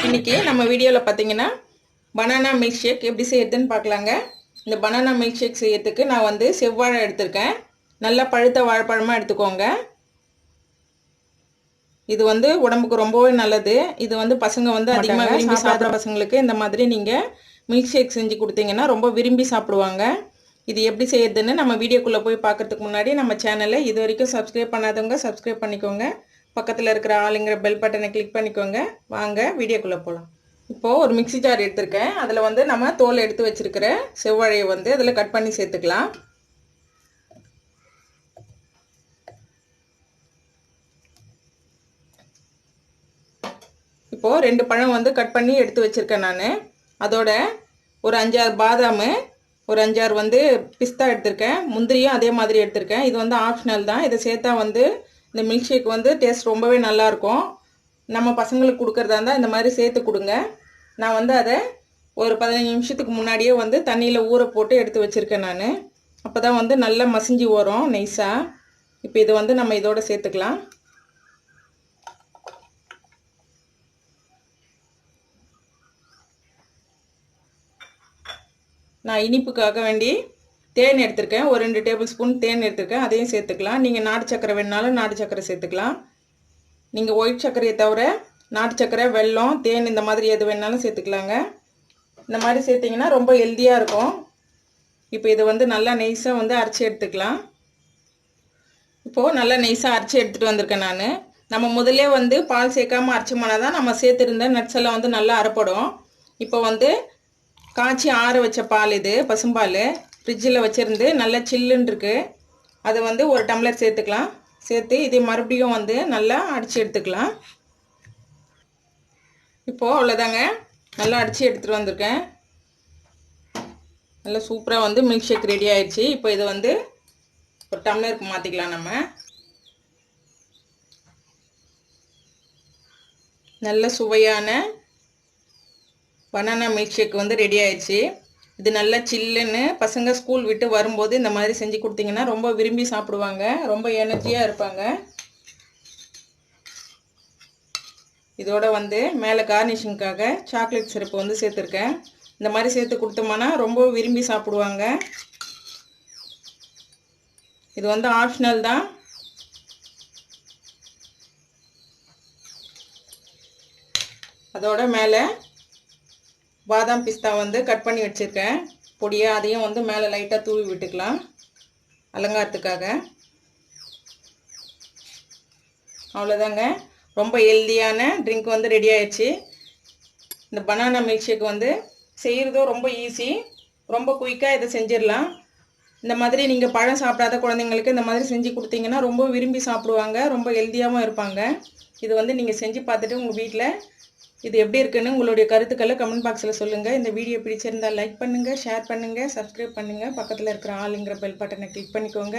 இன்னைக்கு நம்ம வீடியோவில் பார்த்தீங்கன்னா பனானா மில்க் ஷேக் எப்படி செய்யறதுன்னு பார்க்கலாங்க. இந்த பனானா மில்க் ஷேக் செய்யறதுக்கு நான் வந்து செவ்வாழை எடுத்திருக்கேன். நல்லா பழுத்த வாழைப்பழமாக எடுத்துக்கோங்க. இது வந்து உடம்புக்கு ரொம்பவே நல்லது. இது வந்து பசங்க வந்து அதிகமாக விரும்பி சாப்பிட்ற பசங்களுக்கு இந்த மாதிரி நீங்கள் மில்க் ஷேக் செஞ்சு கொடுத்தீங்கன்னா ரொம்ப விரும்பி சாப்பிடுவாங்க. இது எப்படி செய்யறதுன்னு நம்ம வீடியோக்குள்ளே போய் பார்க்கறதுக்கு முன்னாடி நம்ம சேனலை இது வரைக்கும் சப்ஸ்கிரைப் பண்ணாதவங்க சப்ஸ்கிரைப் பண்ணிக்கோங்க. பக்கத்தில் இருக்கிற ஆளுங்கிற பெல் பட்டனை கிளிக் பண்ணிக்கோங்க. வாங்க வீடியோக்குள்ளே போகலாம். இப்போது ஒரு மிக்ஸி ஜார் எடுத்திருக்கேன். அதில் வந்து நம்ம தோல் எடுத்து வச்சிருக்கிற செவ்வாழையை வந்து அதில் கட் பண்ணி சேர்த்துக்கலாம். இப்போது 2 பழம் வந்து கட் பண்ணி எடுத்து வச்சுருக்கேன் நான். அதோட ஒரு 5-6 பாதாம், ஒரு 5-6 வந்து பிஸ்தா எடுத்திருக்கேன். முந்திரியும் அதே மாதிரி எடுத்திருக்கேன். இது வந்து ஆப்ஷனல் தான். இதை சேர்த்தா வந்து இந்த மில்க் ஷேக் வந்து டேஸ்ட் ரொம்பவே நல்லாயிருக்கும். நம்ம பசங்களுக்கு கொடுக்குறதா இருந்தால் இந்த மாதிரி சேர்த்து கொடுங்க. நான் வந்து அதை ஒரு 15 நிமிஷத்துக்கு முன்னாடியே வந்து தண்ணியில் ஊற போட்டு எடுத்து வச்சுருக்கேன் நான். அப்போ தான் வந்து நல்லா மசிஞ்சு வரும் நைஸாக. இப்போ இதை வந்து நம்ம இதோட சேர்த்துக்கலாம். நான் இனிப்புக்காக வேண்டி தேன் எடுத்திருக்கேன். ஒரு 2 டேபிள் ஸ்பூன் தேன் எடுத்திருக்கேன். அதையும் சேர்த்துக்கலாம். நீங்கள் நாட்டு சக்கரை வேணுனாலும் நாட்டு சக்கரை சேர்த்துக்கலாம். நீங்கள் ஒயிட் சர்க்கரையை தவிர நாட்டு சக்கரை, வெல்லம், தேன் இந்த மாதிரி எது வேணாலும் சேர்த்துக்கலாங்க. இந்த மாதிரி சேர்த்திங்கன்னா ரொம்ப ஹெல்த்தியாக இருக்கும். இப்போ இதை வந்து நல்லா நைஸாக வந்து அரைச்சி எடுத்துக்கலாம். இப்போது நல்லா நைஸாக அரைச்சி எடுத்துகிட்டு வந்திருக்கேன் நான். நம்ம முதல்லே வந்து பால் சேர்க்காமல் அரைச்சோம்னா தான் நம்ம சேர்த்துருந்த நட்ஸ் எல்லாம் வந்து நல்லா அரைப்படும். இப்போ வந்து காய்ச்சி ஆற வச்ச பால், இது பசும்பால் ஃப்ரிட்ஜில் வச்சுருந்து நல்லா சில்லுன்னு இருக்குது. அதை வந்து ஒரு டம்ளர் சேர்த்துக்கலாம். சேர்த்து இதை மறுபடியும் வந்து நல்லா அடித்து எடுத்துக்கலாம். இப்போது அவ்வளோதாங்க, நல்லா அடித்து எடுத்துகிட்டு வந்திருக்கேன். நல்லா சூப்பராக வந்து மில்க் ஷேக் ரெடி ஆயிடுச்சு. இப்போ இதை வந்து ஒரு டம்ளருக்கு மாற்றிக்கலாம். நம்ம நல்ல சுவையான பனானா மில்க் ஷேக் வந்து ரெடி ஆயிடுச்சு. இது நல்லா சில்லுன்னு பசங்க ஸ்கூல் விட்டு வரும்போது இந்த மாதிரி செஞ்சு கொடுத்தீங்கன்னா ரொம்ப விரும்பி சாப்பிடுவாங்க. ரொம்ப எனர்ஜியாக இருப்பாங்க. இதோட வந்து மேலே கார்னிஷிங்காக சாக்லேட் சிரப்பு வந்து சேர்த்துருக்கேன். இந்த மாதிரி சேர்த்து கொடுத்தோம்னா ரொம்ப விரும்பி சாப்பிடுவாங்க. இது வந்து ஆப்ஷனல் தான். அதோட மேலே பாதாம் பிஸ்தா வந்து கட் பண்ணி வச்சுருக்கேன் பொடியாக. அதையும் வந்து மேலே லைட்டாக தூவி விட்டுக்கலாம் அலங்காரத்துக்காக. அவ்வளோதாங்க, ரொம்ப ஹெல்தியான ட்ரிங்க் வந்து ரெடி ஆயிடுச்சு. இந்த பனானா மில்க் ஷேக் வந்து செய்கிறதும் ரொம்ப ஈஸி. ரொம்ப குயிக்காக இதை செஞ்சிடலாம். இந்த மாதிரி நீங்கள் பழம் சாப்பிடாத குழந்தைங்களுக்கு இந்த மாதிரி செஞ்சு கொடுத்தீங்கன்னா ரொம்ப விரும்பி சாப்பிடுவாங்க. ரொம்ப ஹெல்த்தியாகவும் இருப்பாங்க. இது வந்து நீங்கள் செஞ்சு பார்த்துட்டு உங்கள் வீட்டில் இது எப்படி இருக்குன்னு உங்களுடைய கருத்துக்களை கமெண்ட் பாக்ஸில் சொல்லுங்கள். இந்த வீடியோ பிடிச்சிருந்தால் லைக் பண்ணுங்கள், ஷேர் பண்ணுங்கள், சப்ஸ்கிரைப் பண்ணுங்கள். பக்கத்தில் இருக்கிற ஆளுங்கிற பெல் பட்டனை கிளிக் பண்ணிக்கோங்க.